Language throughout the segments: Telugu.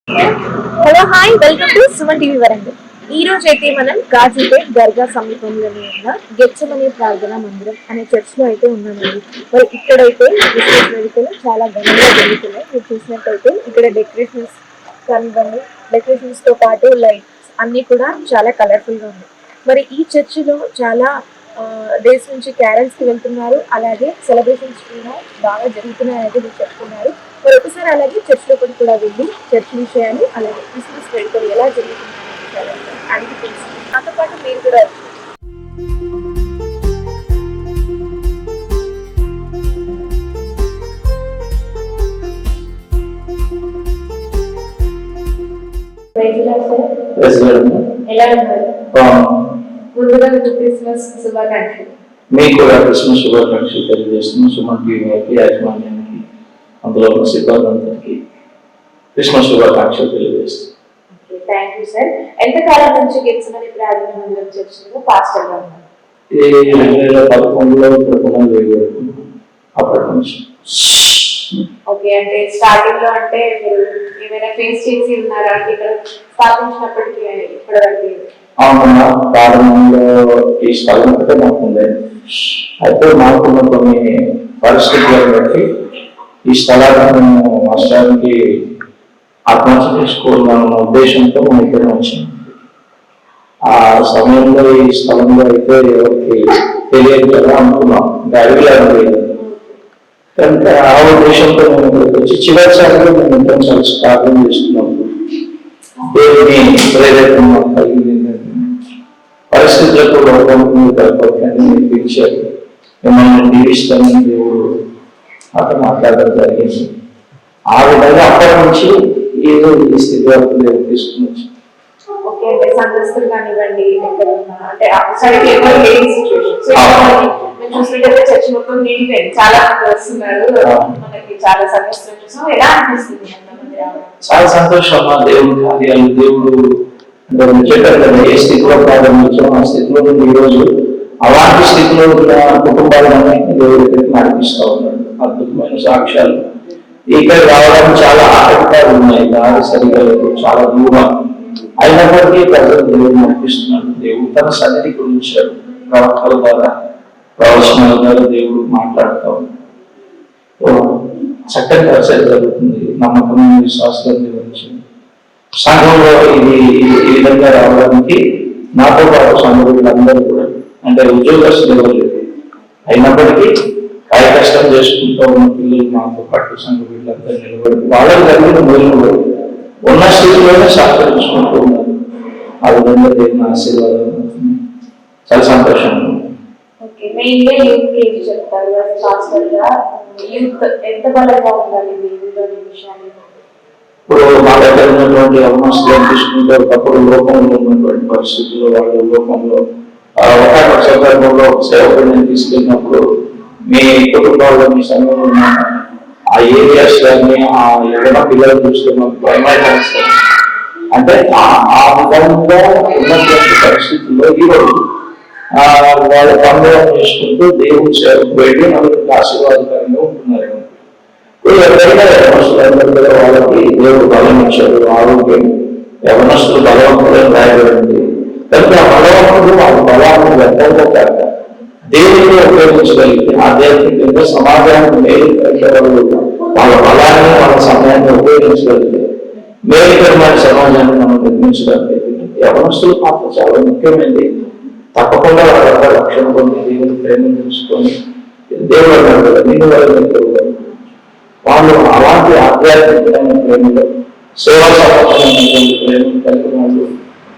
Hello hi welcome to Suman TV Warangal. ఈ రోజు అయితే మనం గాజీపేట్ దర్గా సమీపంలోనే ఉన్న గెచ్చమనే ప్రార్థనా మందిరం అనే చర్చ్ లో అయితే ఉన్నామండి. మరి ఇక్కడైతే క్రిస్మస్ వేడుకలు చాలా ఘనంగా జరుగుతున్నాయి. మీరు చూసినట్టయితే ఇక్కడ డెకరేషన్స్ కనివ్వండి, డెకరేషన్స్ తో పాటు లైట్స్ అన్ని కూడా చాలా కలర్ఫుల్ గా ఉన్నాయి. మరి ఈ చర్చిలో చాలా డేస్ నుంచి క్యారల్స్ కి వెళ్తున్నారు, అలాగే సెలబ్రేషన్స్ కూడా బాగా జరుగుతున్నాయని అయితే మీరు చెప్తున్నారు. మరి ఒకసారి అలాగే చర్చ్ లోపలికి కూడా వెళ్ళి చర్చ్ విషయాలు అలాగే క్రిస్మస్ వేడుకలు ఎలా జరుగుతున్నాయని అడిగి తెలుస్తుంది. నాతో పాటు మీరు కూడా ఎలా ఉన్నారు? ముందుగా క్రిస్మస్ శుభాకాంక్షలు. మీకు కూడా క్రిస్మస్ శుభాకాంక్షలు తెలియజేస్తున్నాం. సుమన్ టీవీకి యాజమాన్యానికి అందులో ఉన్న సిబ్బంది క్రిస్మస్ శుభాకాంక్షలు తెలియజేస్తున్నాం. Thank you sir. ఎంతకాలం నుంచి గెచ్చమని ప్రార్థన మందిరం చర్చిలో పాస్టర్ గా ఉన్నారు? 2011లో అప్పటి నుంచి. ఓకే, అంటే స్టార్టింగ్ లో అంటే మీరు ఏమైనా ఫేస్ చేసి ఉన్నారా అంటే ఇక్కడ స్థాపించినప్పటికీ ఇప్పటివరకు? అవునన్నా, ప్రారంభంలో ఈ స్థలం ఒకటే మాకుంది. అయితే మాకున్న కొన్ని పరిస్థితులను బట్టి ఈ స్థలాన్ని మేము నష్టానికి ఆత్మహత్య చేసుకోవాలన్న ఉద్దేశంతో మన ఇక్కడ వచ్చింది. ఆ సమయంలో ఈ స్థలంలో అయితే ఎవరికి తెలియదు కదా అనుకున్నాం, అడవిలో లేదు కనుక ఆ ఉద్దేశంతో మేము ఇక్కడికి వచ్చి చివరిసారిలో మేము ఇంట్లో కలిసి ప్రార్థన చేస్తున్నప్పుడు దేవుని ప్రేరేపణ కలిగింది. పరిస్థితులకు పిలిచారు, మిమ్మల్ని దీవిస్తామని దేవుడు అతను మాట్లాడడం జరిగింది. ఆ విధంగా అప్పటి నుంచి ఏదో ఈ స్థితి వరకు దేవుడు తీసుకుని వచ్చి సంఘస్థులు కానివ్వండి, అంటే చర్చ మొత్తం నీటిపోయింది, చాలా మంది వస్తున్నారు, మనకి చాలా సంఘస్థులు చూసాం. ఎలా అనిపిస్తుంది? చాలా సంతోషం. దేవుడి కార్యాలు దేవుడు చెప్పారు కదా, ఏ స్థితిలో ప్రారంభించాం ఆ స్థితిలో ఈ రోజు అలాంటి స్థితిలో ఉన్న కుటుంబాలన్నీ దేవుడి దగ్గరికి నడిపిస్తూ ఉన్నాడు. అద్భుతమైన సాక్ష్యాలు. ఇక్కడ రావడానికి చాలా ఆటంకాలు ఉన్నాయి, దారి సరిగా లేదు, చాలా దూరం అయినప్పటికీ ప్రజలు దేవుడు నడిపిస్తున్నాడు. దేవుడు తన సన్నిధి గురించాడు, ప్రవక్తల ద్వారా ప్రవచనాల ద్వారా దేవుడు మాట్లాడుతూ ఉన్నాడు. చక్కని పరిచయం జరుగుతుంది, నమ్మకమైన విశ్వాసాలు గురించింది. సంఘంలో ఇది ఈ విధంగా రావడానికి నాతో పాటు సంఘులందరూ కూడా, అంటే ఉద్యోగస్తులు ఎవరు అయినప్పటికీ కాయ కష్టం చేసుకుంటూ ఉన్న పిల్లలు నాతో పాటు సంఘులందరూ నిలబడి వాళ్ళకి దగ్గర మొదలు ఉన్న స్థితిలోనే సహకరించుకుంటూ ఉన్నారు. ఆ విధంగా దేవుని ఆశీర్వాదం చాలా సంతోషంగా ఉంది. ఇప్పుడు మా దగ్గర ఉన్నటువంటి అవకాశాలను తీసుకుంటే ఒకప్పుడు లోకంలో ఉన్నటువంటి పరిస్థితుల్లో వాళ్ళు లోకంలో ఒక సందర్భంలో సేవకుడిని తీసుకెళ్ళినప్పుడు మీ కుటుంబాల్లో మీ సంఘంలో ఉన్న ఆ ఏరియాస్ కానీ ఆ ఎవరైనా పిల్లలు చూస్తే మాకు భయమైన అంటే ఆ విధంగా ఉన్నటువంటి పరిస్థితుల్లో ఈరోజు వాళ్ళ పండుగ చేసుకుంటూ దేవుడి సేవకు వెళ్ళి నలుగురికి ఆశీర్వాదకరంగా ఉంటున్నారు. ఎవరైనా యవనస్తులందరూ కూడా వాళ్ళకి దేవుడు బలం ఇచ్చారు, ఆరోగ్యం. యవనస్తులు బలవంతులను రాయబడింది కనుక ఆ బలవంతుడు వాళ్ళ బలాన్ని వ్యర్థంగా కాక దేవుడిని ఉపయోగించగలిగితే ఆధ్యాత్మికంగా సమాజానికి మేలు కలిగేవాళ్ళు వాళ్ళ బలాన్ని వాళ్ళ సమయాన్ని ఉపయోగించగలిగితే మేలుకరమైన సమాజాన్ని మనం నిర్మించగలిగితే యవనస్తుల పాత్ర చాలా ముఖ్యమైనది. తప్పకుండా వాళ్ళ రక్షణ పొంది దేవుని ప్రేమను తెలుసుకొని దేవుడు అన్నాడు నేను వాళ్ళు అలాంటి ఆధ్యాత్మికమైన ప్రేమలో సేవా సంబంధమైనటువంటి ప్రేమను కలిగిన వాళ్ళు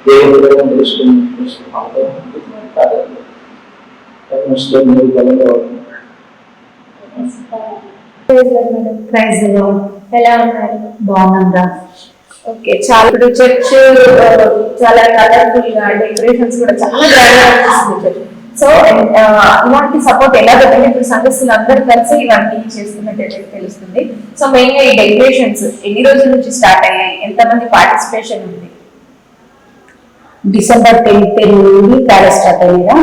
దేవుడి ప్రేమను తెలుసుకుని ఎలా ఉన్నారు? బాగున్నారా? ఓకే, చాలా ఇప్పుడు చర్చ్ చాలా కలర్ఫుల్ గా డెకరేషన్స్ కూడా చాలా గ్రాండ్ గా అనిపిస్తుంది. సో ఇలాంటి సపోర్ట్ ఎలా దొరికింది? ఇప్పుడు సంఘస్థులు అందరూ కలిసి ఇవన్నీ చేస్తున్నట్టు తెలుస్తుంది. సో మెయిన్ గా ఈ డెకరేషన్స్ ఎన్ని రోజుల నుంచి స్టార్ట్ అయ్యాయి? ఎంతమంది పార్టిసిపేషన్ ఉంది? డిసెంబర్ 10th నుండి ప్యారెస్ స్టార్ట్ అయ్యిందా,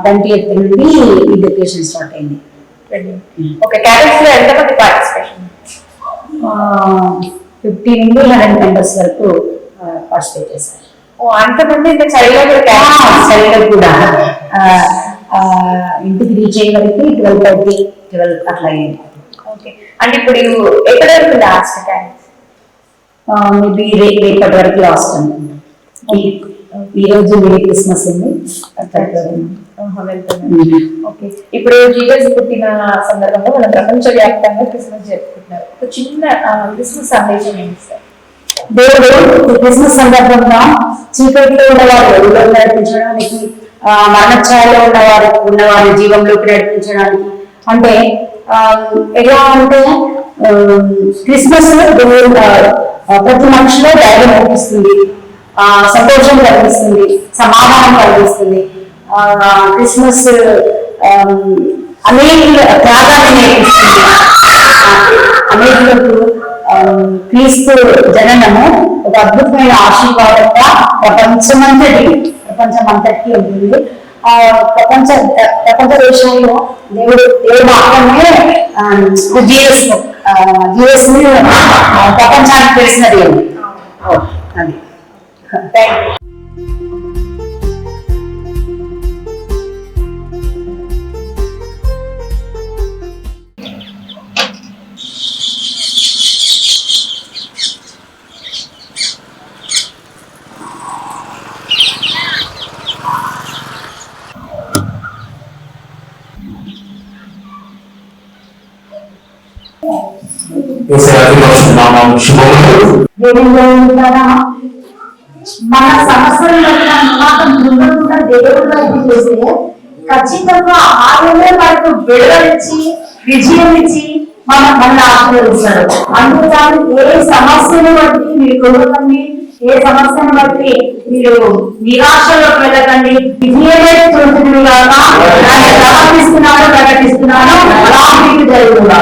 20th నుండి ఈ డెకరేషన్ స్టార్ట్ అయింది. ఓకే, క్యారెట్స్ లో ఎంతమంది పార్టిసిపేషన్? 50 నుండి 100 మెంబర్స్ వరకు పార్టిసిపేట్ చేశారు. అంతమంది ఇంత చలిలో చలిలో కూడా ఇంటికి రీచ్ అయ్యే వరకు 12 అట్లా అయ్యింది. ఓకే, అంటే ఇప్పుడు ఎక్కడ వరకు లాస్ట్ టైం? మేబీ రేపటి వరకు లాస్ట్ అండి. ఈ రోజు మినీ క్రిస్మస్ ఉంది. ఓకే, ఇప్పుడు జీసస్ పుట్టిన సందర్భంగా మనం ప్రపంచవ్యాప్తంగా క్రిస్మస్ జరుపుకుంటున్నారు. ఒక చిన్న క్రిస్మస్ సందేశం ఏంటి సార్? దేవుడు క్రిస్మస్ సందర్భంగా చీకటిలో ఉన్నవారు వెలుగులో నడిపించడానికి, మరణఛాయలో ఉన్నవారి జీవంలోకి నడిపించడానికి, అంటే ఎలా అంటే క్రిస్మస్ ప్రతి మనిషిలో ధైర్యం కల్పిస్తుంది, సంతోషం కలిగిస్తుంది, సమాధానం కలిగిస్తుంది. క్రిస్మస్ అనేక త్యాగాన్ని నేర్పిస్తుంది. అనేకులకు క్రీస్తు జననము ఒక అద్భుతమైన ఆశీర్వాదంగా ప్రపంచమంతటికి ఉంటుంది. ప్రపంచ దేశాల్లో దేవుడు మాత్రమే జీఎస్ ని ప్రపంచానికి తెలిసినది అది. మన సమస్యలు ముందుకుండా దేవుడి వైపు చేస్తే ఖచ్చితంగా ఆయనే మనకు విడుదలిచ్చి విజయం ఇచ్చి మనల్ని ఆశీర్వదిస్తాడు. అందుకని ఏ సమస్యను బట్టి మీరు కొనుక్కండి, ఏ సమస్యను బట్టి మీరు నిరాశలోకి వెళ్ళకండి. విజయమే చూస్తున్నాను ప్రకటిస్తున్నాను అలా మీకు జరుగుతుందా.